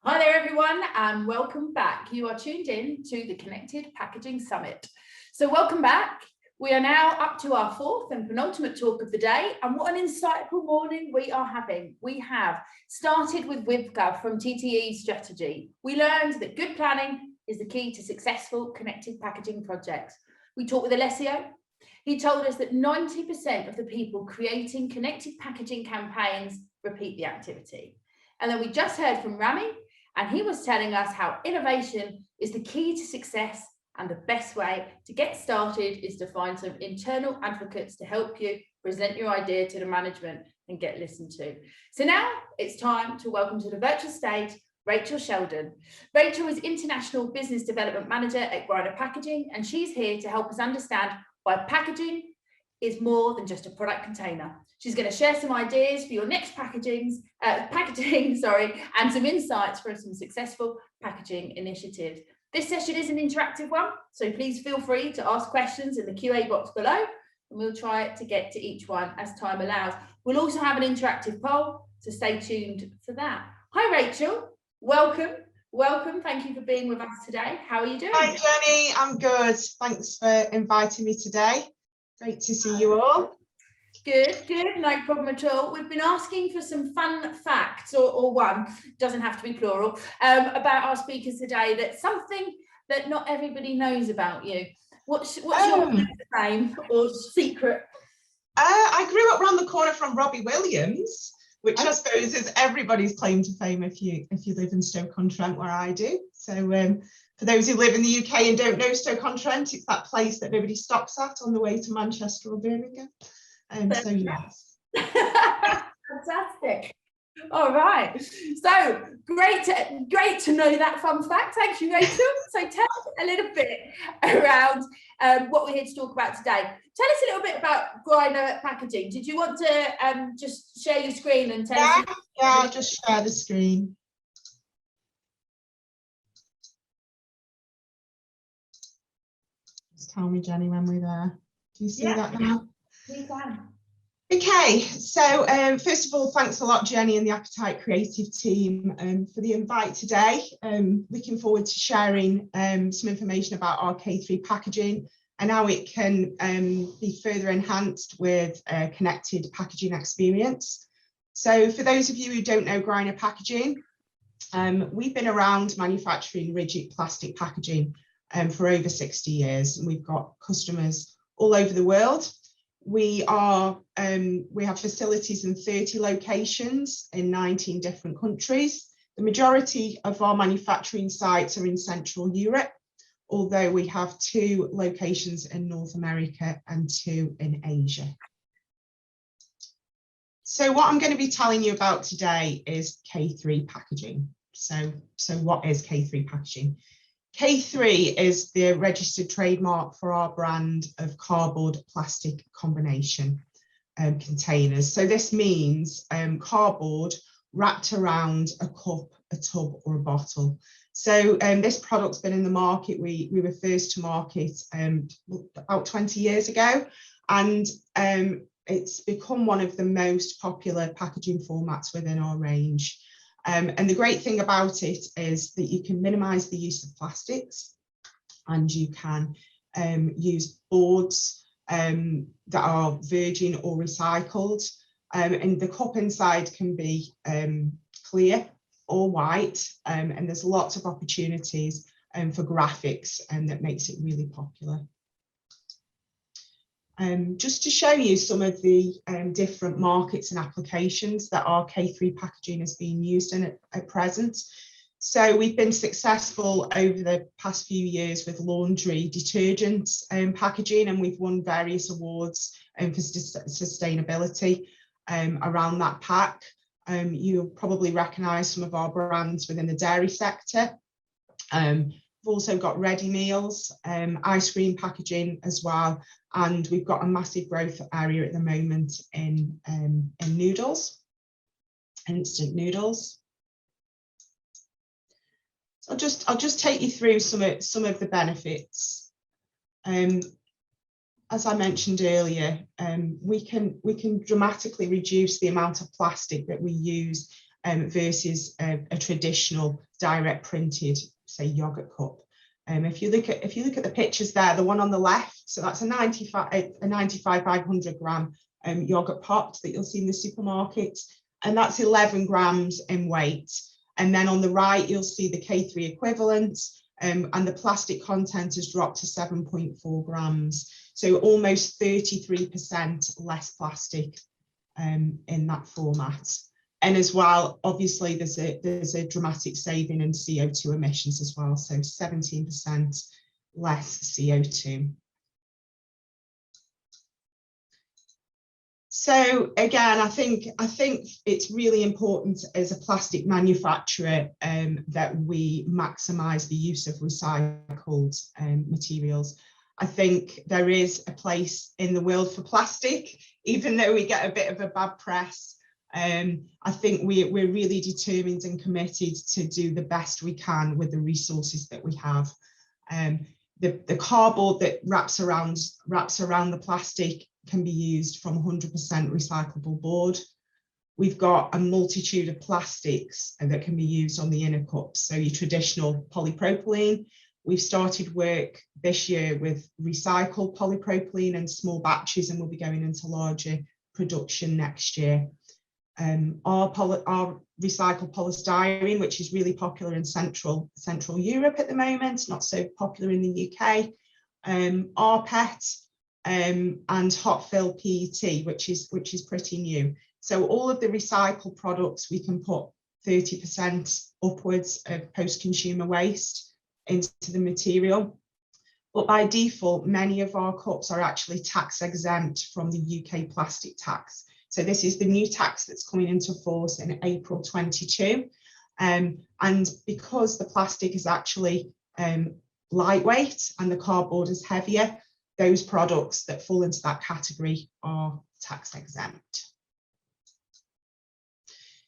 Hi there everyone and welcome back. You are tuned in to the Connected Packaging Summit. So welcome back. We are now up to our fourth and penultimate talk of the day, and what an insightful morning we are having. We have started with Wibka from TTE Strategy. We learned that good planning is the key to successful connected packaging projects. We talked with Alessio. He told us that 90% of the people creating connected packaging campaigns repeat the activity. And then we just heard from Rami, and he was telling us how innovation is the key to success, and the best way to get started is to find some internal advocates to help you present your idea to the management and get listened to. So now it's time to welcome to the virtual stage Rachel Sheldon. Rachel is International Business Development Manager at Griner Packaging, and she's here to help us understand why packaging is more than just a product container. She's going to share some ideas for your next packaging, and some insights from some successful packaging initiatives. This session is an interactive one, so please feel free to ask questions in the QA box below, and we'll try to get to each one as time allows. We'll also have an interactive poll, so stay tuned for that. Hi, Rachel. Welcome. Thank you for being with us today. How are you doing? Hi, Jenny. I'm good. Thanks for inviting me today. Great to see you all. Good, no problem at all. We've been asking for some fun facts, or one, doesn't have to be plural, about our speakers today. That's something that not everybody knows about you. What's your name or secret? I grew up around the corner from Robbie Williams, which I suppose is everybody's claim to fame if you live in Stoke-on-Trent, where I do. So for those who live in the UK and don't know Stoke-on-Trent, it's that place that nobody stops at on the way to Manchester or Birmingham. So yes. Fantastic. All right. So great to know that fun fact. Thank you, Rachel. So tell us a little bit around what we're here to talk about today. Tell us a little bit about Griner Packaging. Did you want to just share your screen and tell us? Yeah, I'll just share the screen. Just tell me, Jenny, when we're there. Do you see that now? We can. Okay, so first of all, thanks a lot, Jenny and the Appetite Creative team for the invite today. Looking forward to sharing some information about our K3 packaging and how it can be further enhanced with a connected packaging experience. So for those of you who don't know Griner Packaging, we've been around manufacturing rigid plastic packaging for over 60 years, and we've got customers all over the world. We have facilities in 30 locations in 19 different countries. The majority of our manufacturing sites are in Central Europe, although we have 2 locations in North America and 2 in Asia. So what I'm going to be telling you about today is K3 packaging. So what is K3 packaging? K3 is the registered trademark for our brand of cardboard plastic combination containers. So this means cardboard wrapped around a cup, a tub or a bottle. So this product's been in the market. We were first to market about 20 years ago, and it's become one of the most popular packaging formats within our range. And the great thing about it is that you can minimise the use of plastics, and you can use boards that are virgin or recycled, and the cup inside can be clear or white, and there's lots of opportunities for graphics, and that makes it really popular. Just to show you some of the different markets and applications that our K3 packaging has been used in at present. So we've been successful over the past few years with laundry detergent packaging, and we've won various awards for sustainability around that pack. You'll probably recognise some of our brands within the dairy sector. We've also got ready meals, ice cream packaging as well, and we've got a massive growth area at the moment in noodles, instant noodles. So I'll just take you through some of the benefits. As I mentioned earlier, we can dramatically reduce the amount of plastic that we use versus a traditional direct printed, say, yogurt cup. If you look at the pictures there, the one on the left, so that's a 95 500 gram yogurt pot that you'll see in the supermarket, and that's 11 grams in weight. And then on the right, you'll see the K3 equivalent, and the plastic content has dropped to 7.4 grams. So almost 33% less plastic in that format. And as well, obviously, there's a dramatic saving in CO2 emissions as well. So 17% less CO2. So again, I think it's really important as a plastic manufacturer that we maximise the use of recycled materials. I think there is a place in the world for plastic, even though we get a bit of a bad press. I think we're really determined and committed to do the best we can with the resources that we have. The cardboard that wraps around the plastic can be used from 100% recyclable board. We've got a multitude of plastics that can be used on the inner cups. So your traditional polypropylene. We've started work this year with recycled polypropylene and small batches, and we'll be going into larger production next year. Our recycled polystyrene, which is really popular in Central Europe at the moment, not so popular in the UK. rPET and hot fill PET, which is pretty new. So all of the recycled products, we can put 30% upwards of post-consumer waste into the material. But by default, many of our cups are actually tax exempt from the UK plastic tax. So this is the new tax that's coming into force in April 22. And because the plastic is actually lightweight and the cardboard is heavier, those products that fall into that category are tax exempt.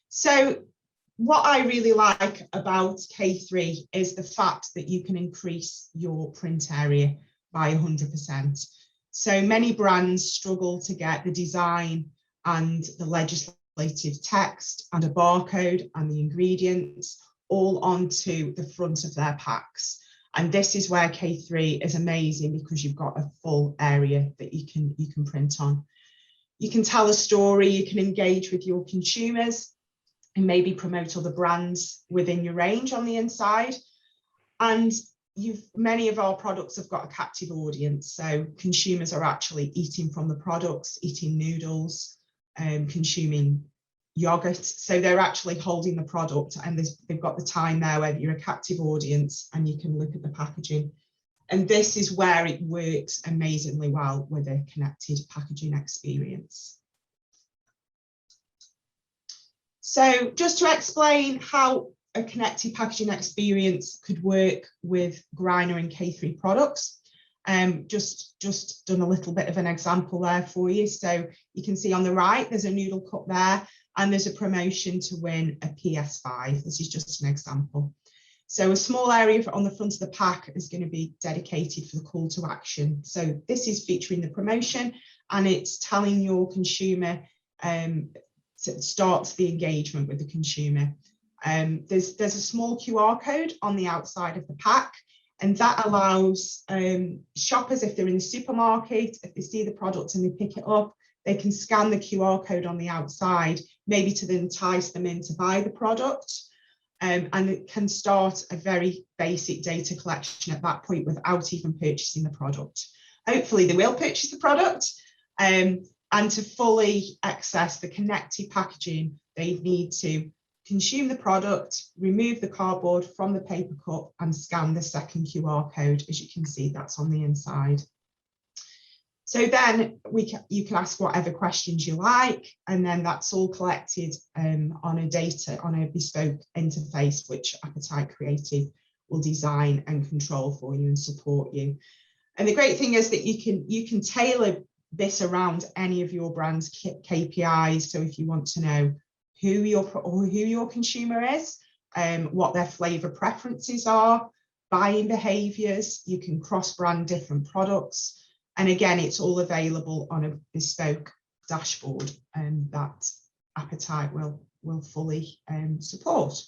So what I really like about K3 is the fact that you can increase your print area by 100%. So many brands struggle to get the design and the legislative text and a barcode and the ingredients all onto the front of their packs. And this is where K3 is amazing, because you've got a full area that you can print on. You can tell a story, you can engage with your consumers and maybe promote other brands within your range on the inside. And many of our products have got a captive audience. So consumers are actually eating from the products, eating noodles, consuming yogurt. So they're actually holding the product, and they've got the time there where you're a captive audience and you can look at the packaging. And this is where it works amazingly well with a connected packaging experience. So just to explain how a connected packaging experience could work with Griner and K3 products, just done a little bit of an example there for you. So you can see on the right, there's a noodle cup there, and there's a promotion to win a PS5. This is just an example. So a small area on the front of the pack is going to be dedicated for the call to action. So this is featuring the promotion, and it's telling your consumer to start the engagement with the consumer. There's a small QR code on the outside of the pack, and that allows shoppers, if they're in the supermarket, if they see the product and they pick it up, they can scan the QR code on the outside, maybe to then entice them in to buy the product. And it can start a very basic data collection at that point without even purchasing the product. Hopefully they will purchase the product, and to fully access the connected packaging, they need to consume the product, remove the cardboard from the paper cup, and scan the second QR code. As you can see, that's on the inside. So then you can ask whatever questions you like, and then that's all collected on a bespoke interface, which Appetite Creative will design and control for you and support you. And the great thing is that you can tailor this around any of your brand's KPIs. So if you want to know who your consumer is, what their flavour preferences are, buying behaviours, you can cross-brand different products. And again, it's all available on a bespoke dashboard that appetite will fully support.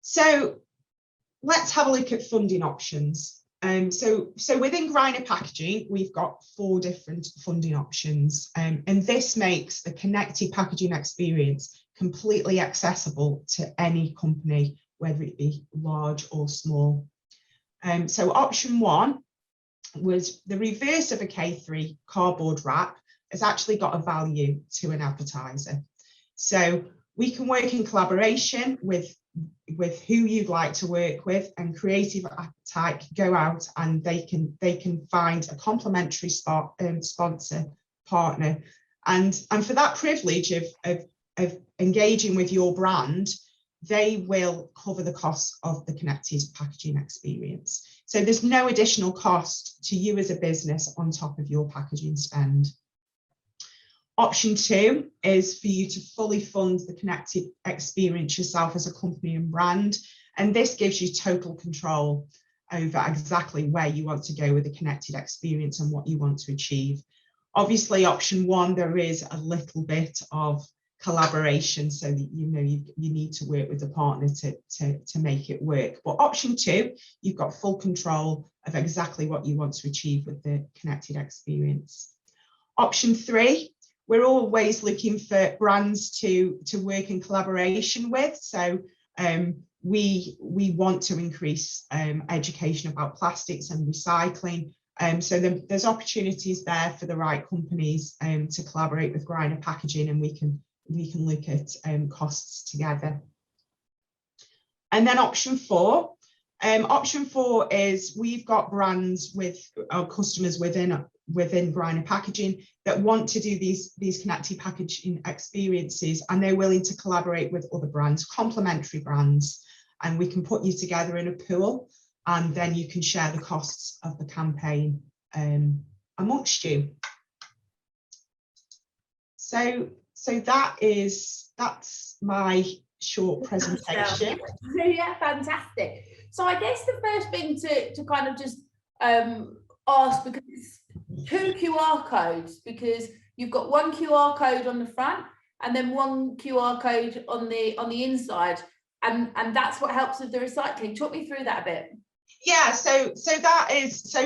So let's have a look at funding options. So within Griner Packaging, we've got 4 different funding options, and this makes the connected packaging experience completely accessible to any company, whether it be large or small. So option 1 was the reverse of a K3 cardboard wrap has actually got a value to an advertiser. So we can work in collaboration with who you'd like to work with, and Creative Appetite can go out and they can find a complementary sponsor partner, and for that privilege of engaging with your brand, they will cover the costs of the connected packaging experience. So there's no additional cost to you as a business on top of your packaging spend. Option 2 is for you to fully fund the connected experience yourself as a company and brand. And this gives you total control over exactly where you want to go with the connected experience and what you want to achieve. Obviously, option 1, there is a little bit of collaboration, so that you need to work with the partner to make it work. But option 2, you've got full control of exactly what you want to achieve with the connected experience. Option 3, we're always looking for brands to work in collaboration with. So we want to increase education about plastics and recycling. So there's opportunities there for the right companies to collaborate with Griner Packaging, and we can look at costs together. And then option 4. Option 4 is we've got brands with our customers within Griner Packaging that want to do these connected packaging experiences, and they're willing to collaborate with other brands, complementary brands, and we can put you together in a pool, and then you can share the costs of the campaign amongst you. So that's my short presentation. Yeah, fantastic. So I guess the first thing to kind of just ask, because it's 2 QR codes, because you've got one QR code on the front and then one QR code on the inside, and that's what helps with the recycling. Talk me through that a bit. Yeah, so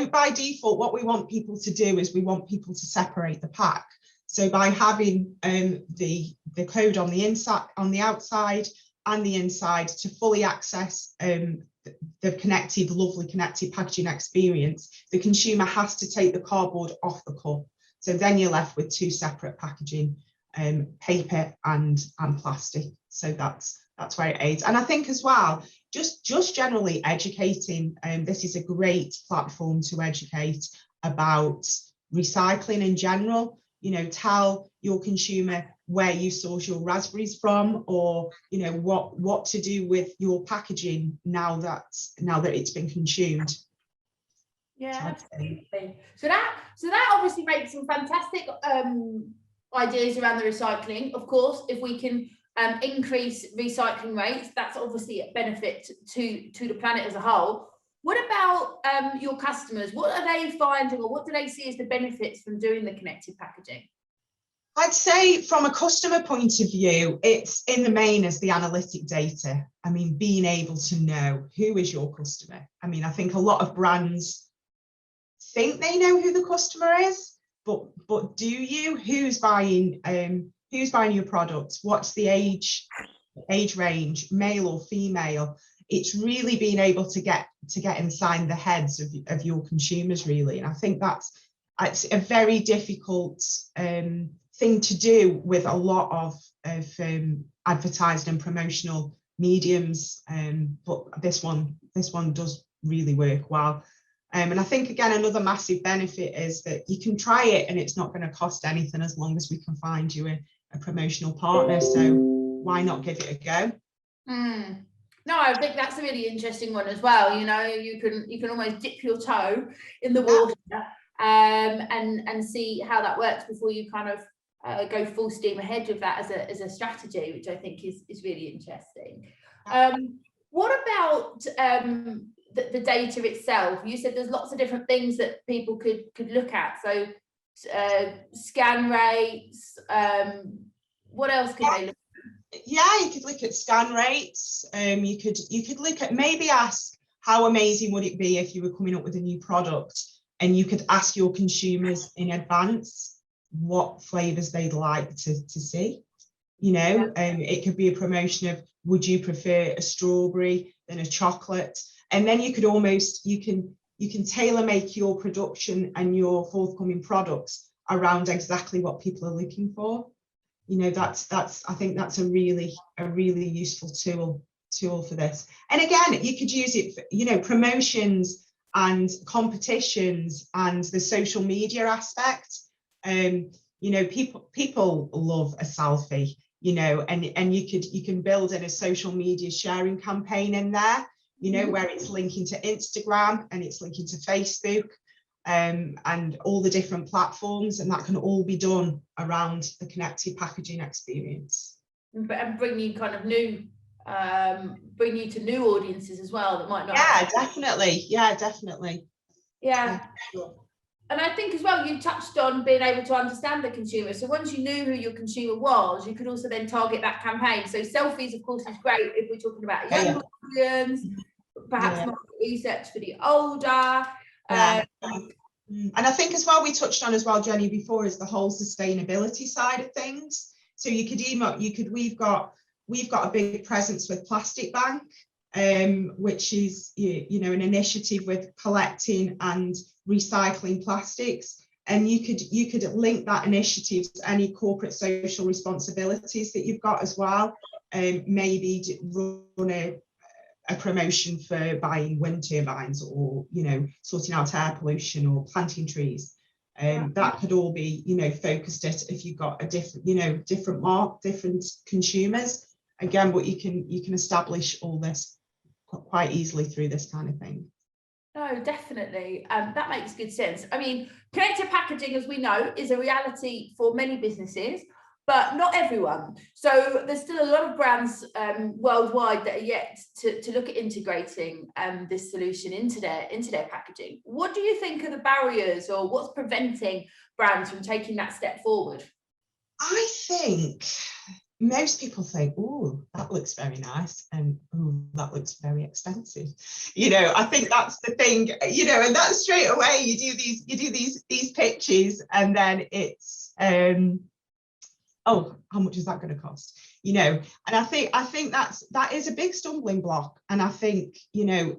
by default, what we want people to do is we want people to separate the pack. So by having the code on the inside, on the outside and the inside, to fully access the lovely connected packaging experience, the consumer has to take the cardboard off the cup. So then you're left with 2 separate packaging, paper and plastic. So that's where it aids. And I think as well, just generally educating, this is a great platform to educate about recycling in general. Tell your consumer where you source your raspberries from, or what to do with your packaging now that it's been consumed. Yeah, absolutely. So that obviously makes some fantastic ideas around the recycling. Of course, if we can increase recycling rates, that's obviously a benefit to the planet as a whole. What about your customers? What are they finding, or what do they see as the benefits from doing the connected packaging? I'd say from a customer point of view, it's in the main as the analytic data. I mean, being able to know who is your customer. I mean, I think a lot of brands think they know who the customer is, but do you? Who's buying your products? What's the age range, male or female? It's really being able to get inside the heads of your consumers, really. And I think it's a very difficult thing to do with a lot of advertised and promotional mediums, but this one does really work well. And I think, again, another massive benefit is that you can try it and it's not going to cost anything, as long as we can find you a promotional partner. So why not give it a go? No, I think that's a really interesting one as well. You can almost dip your toe in the water and see how that works before you kind of go full steam ahead with that as a strategy, which I think is really interesting. What about the data itself? You said there's lots of different things that people could look at. So scan rates, what else could they look at? Yeah, you could look at scan rates. You could look at, maybe ask, how amazing would it be if you were coming up with a new product and you could ask your consumers in advance what flavors they'd like to see. You know, it could be a promotion of, would you prefer a strawberry than a chocolate? And then you could almost, you can tailor make your production and your forthcoming products around exactly what people are looking for. You know, that's I think that's a really useful tool for this. And again, you could use it for, you know, promotions and competitions and the social media aspect. You know, people love a selfie, you know, and you can build in a social media sharing campaign in there, you know, where it's linking to Instagram and it's linking to Facebook, and all the different platforms, and that can all be done around the connected packaging experience. And bring you kind of new, bring you to new audiences as well that might not. Yeah, definitely. Yeah, definitely. Yeah. Sure. And I think as well, you touched on being able to understand the consumer. So once you knew who your consumer was, you could also then target that campaign. So selfies, of course, is great if we're talking about younger audience, perhaps market research for the older. And I think as well, we touched on as well, Jenny, before, is the whole sustainability side of things. So we've got a big presence with Plastic Bank, which is, you know, an initiative with collecting and recycling plastics, and you could link that initiative to any corporate social responsibilities that you've got as well. Maybe run a promotion for buying wind turbines, or, you know, sorting out air pollution or planting trees. That could all be, you know, focused at, if you've got a different, you know, different consumers. Again, but you can establish all this quite easily through this kind of thing. No, definitely. That makes good sense. I mean, connected packaging, as we know, is a reality for many businesses, but not everyone. So there's still a lot of brands worldwide that are yet to look at integrating this solution into their packaging. What do you think are the barriers, or what's preventing brands from taking that step forward? I think most people think, oh, that looks very nice, and oh, that looks very expensive. You know, I think that's the thing, you know, and that's straight away you do these pitches, and then it's oh, how much is that going to cost? You know, and I think that is a big stumbling block. And I think, you know,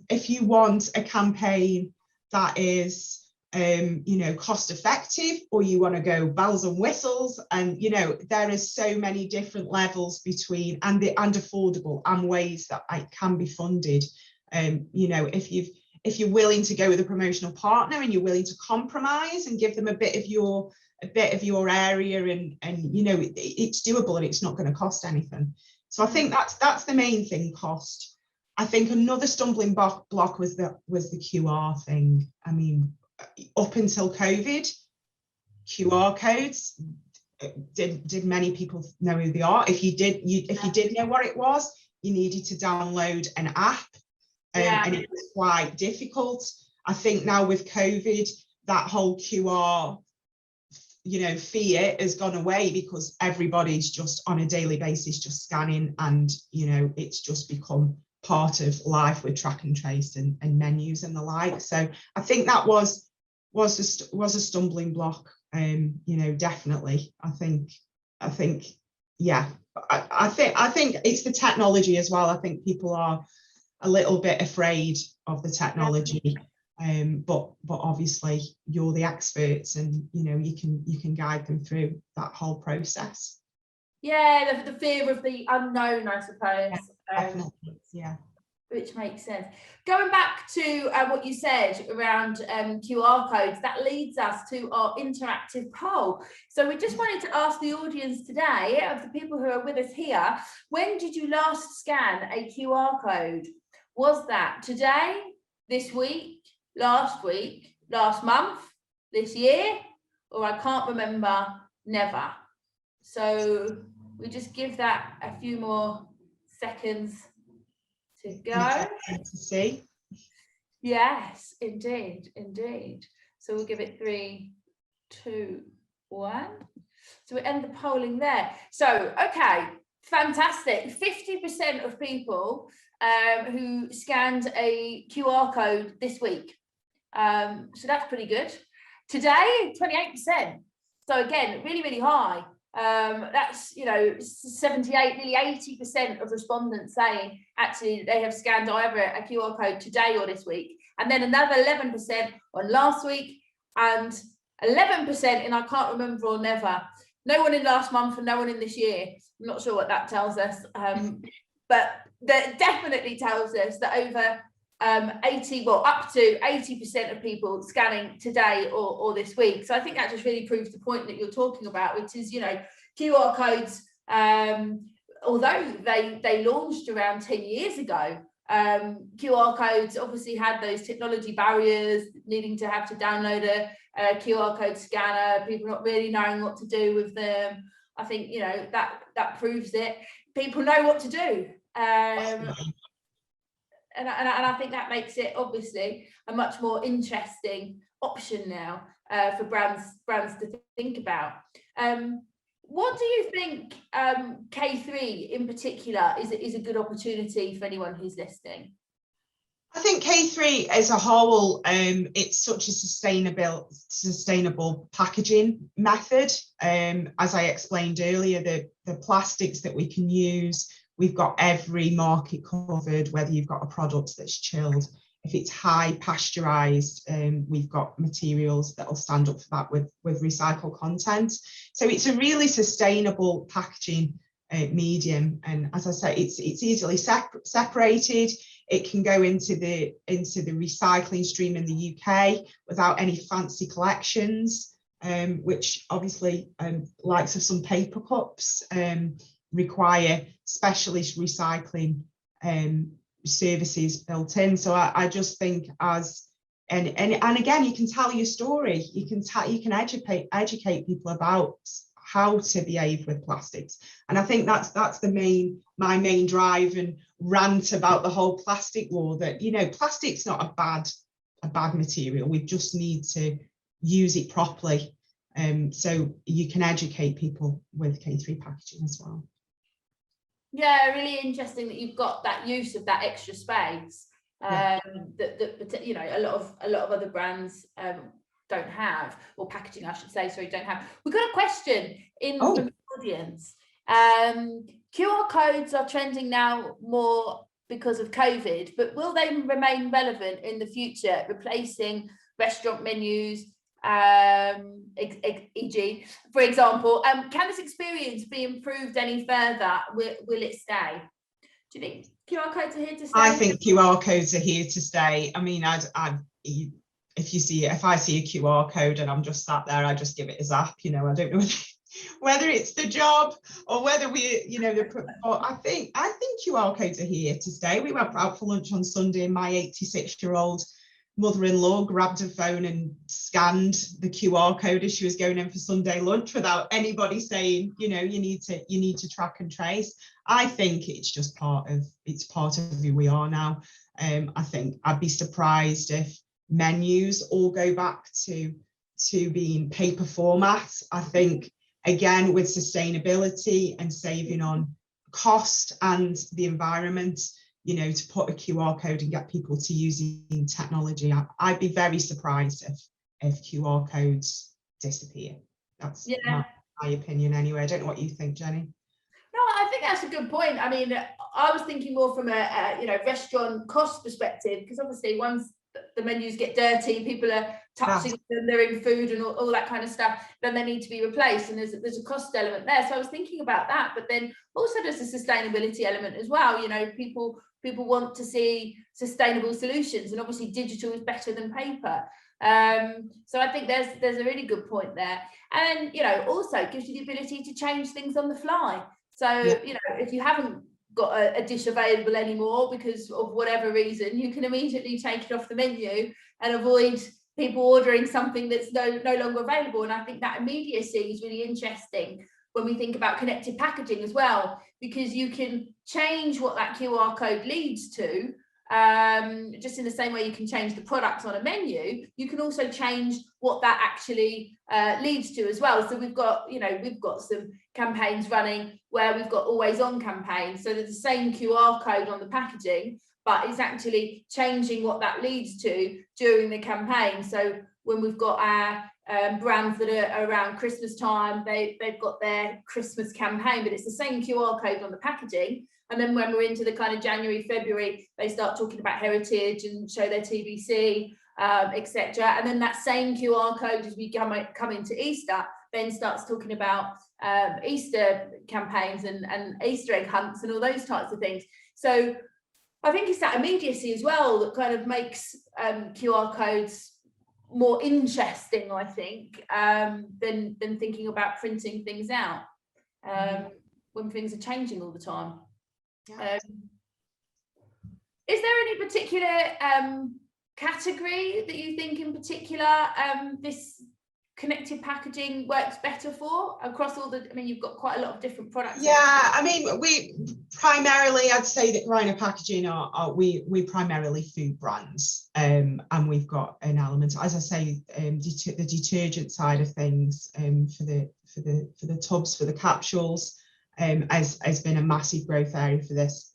if you want a campaign that is you know, cost effective, or you want to go bells and whistles, and, you know, there is so many different levels between, and affordable, and ways that it can be funded. You know, if you're willing to go with a promotional partner, and you're willing to compromise and give them a bit of your area, and you know, it's doable, and it's not going to cost anything. So I think that's the main thing, cost. I think another stumbling block was the QR thing. I mean, up until COVID, QR codes, did many people know who they are? If you did know what it was, you needed to download an app, and it was quite difficult. I think now with COVID, that whole QR, you know, fear has gone away, because everybody's just on a daily basis just scanning, and, you know, it's just become part of life with track and trace and menus and the like. So I think that was a stumbling block. You know, definitely. I think yeah, I think it's the technology as well. I think people are a little bit afraid of the technology. But obviously you're the experts, and, you know, you can guide them through that whole process. Yeah, the fear of the unknown, I suppose. Definitely, yeah. Which makes sense. Going back to what you said around QR codes, that leads us to our interactive poll. So we just wanted to ask the audience today, of the people who are with us here, when did you last scan a QR code? Was that today, this week, last month, this year, or I can't remember, never? So we just give that a few more seconds to go. To see. Yes, indeed. So we'll give it 3, 2, 1. So we end the polling there. So, okay, fantastic. 50% of people who scanned a QR code this week. So that's pretty good. Today, 28%. So again, really, really high. That's, 78, nearly 80% of respondents saying actually they have scanned either a QR code today or this week. And then another 11% on last week and 11% in I can't remember or never. No one in last month and no one in this year. I'm not sure what that tells us. But that definitely tells us that over up to 80% of people scanning today or this week. So I think that just really proves the point that you're talking about, which is, QR codes, although they launched around 10 years ago, QR codes obviously had those technology barriers, needing to have to download a QR code scanner, people not really knowing what to do with them. I think, that proves it. People know what to do. And I think that makes it obviously a much more interesting option now for brands to think about. What do you think K3 in particular is a good opportunity for anyone who's listening? I think K3 as a whole, it's such a sustainable packaging method. As I explained earlier, the plastics that we can use, we've got every market covered, whether you've got a product that's chilled. If it's high pasteurized, we've got materials that will stand up for that with recycled content. So it's a really sustainable packaging medium. And as I say, it's easily separated. It can go into the recycling stream in the UK without any fancy collections, which obviously likes of some paper cups require specialist recycling services built in. So I just think and again, you can tell your story. You can educate people about how to behave with plastics. And I think that's my main drive and rant about the whole plastic war, that plastic's not a bad material. We just need to use it properly. So you can educate people with K3 packaging as well. Yeah, really interesting that you've got that use of that extra space that a lot of other brands don't have, or packaging I should say, sorry, don't have. We've got a question from the audience. QR codes are trending now more because of COVID, but will they remain relevant in the future, replacing restaurant menus, e.g., for example, can this experience be improved any further? Will it stay? Do you think QR codes are here to stay? I think QR codes are here to stay. I mean, if I see a QR code and I'm just sat there, I just give it a zap. I don't know whether it's the job or whether I think QR codes are here to stay. We went out for lunch on Sunday and my 86-year-old mother-in-law grabbed her phone and scanned the QR code as she was going in for Sunday lunch without anybody saying, you need to track and trace. I think it's just part of who we are now. I think I'd be surprised if menus all go back to being paper format. I think, again, with sustainability and saving on cost and the environment, to put a QR code and get people to using technology, I'd be very surprised if QR codes disappear. That's my opinion anyway. I don't know what you think, Jenny. No, I think that's a good point. I mean, I was thinking more from a restaurant cost perspective, because obviously once the menus get dirty, people are touching them, they're in food and all that kind of stuff, then they need to be replaced, and there's a cost element there. So I was thinking about that, but then also there's a sustainability element as well. People want to see sustainable solutions, and obviously digital is better than paper. So I think there's a really good point there, and also it gives you the ability to change things on the fly. So if you haven't got a dish available anymore because of whatever reason, you can immediately take it off the menu and avoid people ordering something that's no longer available. And I think that immediacy is really interesting when we think about connected packaging as well, because you can change what that QR code leads to just in the same way you can change the products on a menu, you can also change what that actually leads to as well. So we've got some campaigns running where we've got always on campaigns, so there's the same QR code on the packaging, but it's actually changing what that leads to during the campaign. So when we've got our brands that are around Christmas time, they've got their Christmas campaign, but it's the same QR code on the packaging. And then when we're into the kind of January, February, they start talking about heritage and show their TVC, etc. And then that same QR code, as we come into Easter, then starts talking about Easter campaigns and Easter egg hunts and all those types of things. So I think it's that immediacy as well that kind of makes QR codes more interesting, I think, than thinking about printing things out when things are changing all the time. Yeah. Is there any particular category that you think in particular this connected packaging works better for across all the, I mean, you've got quite a lot of different products. Yeah, I mean, we primarily, I'd say that Rhino Packaging we primarily food brands, and we've got an element, as I say, the detergent side of things, for the tubs, for the capsules, has been a massive growth area for this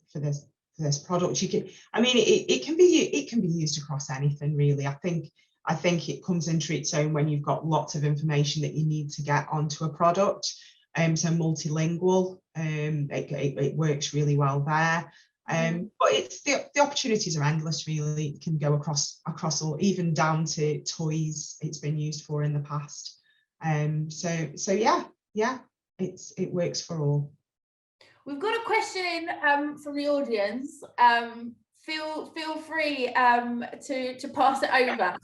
product. It can be used across anything really. I think it comes into its own when you've got lots of information that you need to get onto a product. So multilingual, it works really well there. But it's the opportunities are endless really. It can go across all, even down to toys it's been used for in the past. So yeah, it works for all. We've got a question in from the audience. Feel free to pass it over.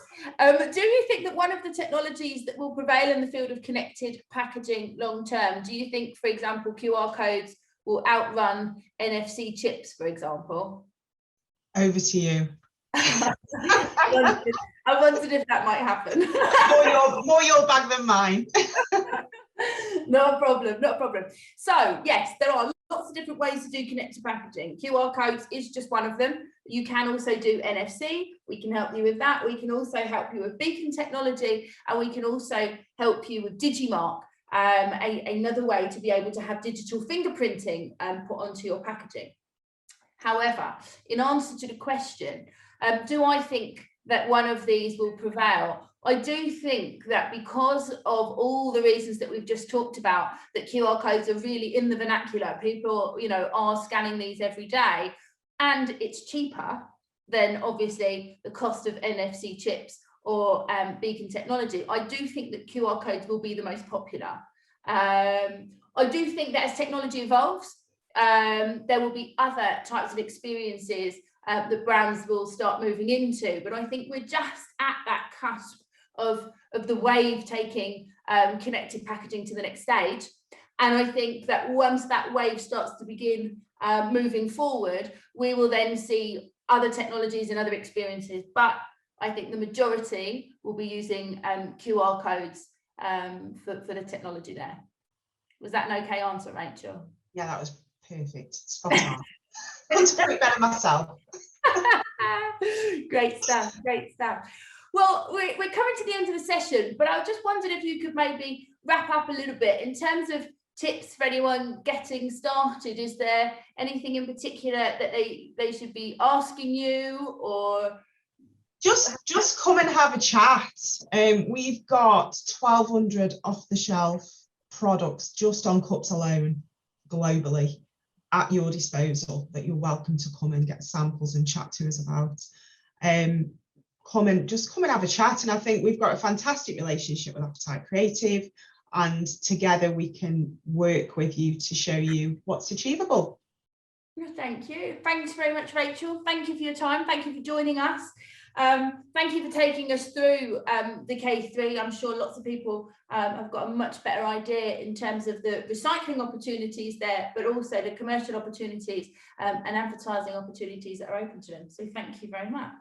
Do you think that one of the technologies that will prevail in the field of connected packaging long term, do you think, for example, QR codes will outrun NFC chips, for example? Over to you. I wondered if that might happen. more your bag than mine. No problem. So yes, there are lots of different ways to do connected packaging. QR codes is just one of them. You can also do NFC. We can help you with that. We can also help you with beacon technology, and we can also help you with Digimark, another way to be able to have digital fingerprinting put onto your packaging. However, in answer to the question, do I think that one of these will prevail? I do think that because of all the reasons that we've just talked about, that QR codes are really in the vernacular. People, are scanning these every day, and it's cheaper than obviously the cost of NFC chips or beacon technology. I do think that QR codes will be the most popular. I do think that as technology evolves, there will be other types of experiences that brands will start moving into, but I think we're just at that cusp of the wave taking connected packaging to the next stage. And I think that once that wave starts to begin moving forward, we will then see other technologies and other experiences. But I think the majority will be using QR codes for the technology there. Was that an okay answer, Rachel? Yeah, that was perfect. Spot on. I want to put it better myself. Great stuff. Well, we're coming to the end of the session, but I just wondered if you could maybe wrap up a little bit in terms of tips for anyone getting started. Is there anything in particular that they should be asking you, or just come and have a chat? We've got 1,200 off-the-shelf products just on cups alone globally at your disposal that you're welcome to come and get samples and chat to us about. Come and have a chat, and I think we've got a fantastic relationship with Appetite Creative, and together we can work with you to show you what's achievable. Thank you. Thanks very much, Rachel. Thank you for your time. Thank you for joining us. Thank you for taking us through the K3. I'm sure lots of people have got a much better idea in terms of the recycling opportunities there, but also the commercial opportunities and advertising opportunities that are open to them. So thank you very much.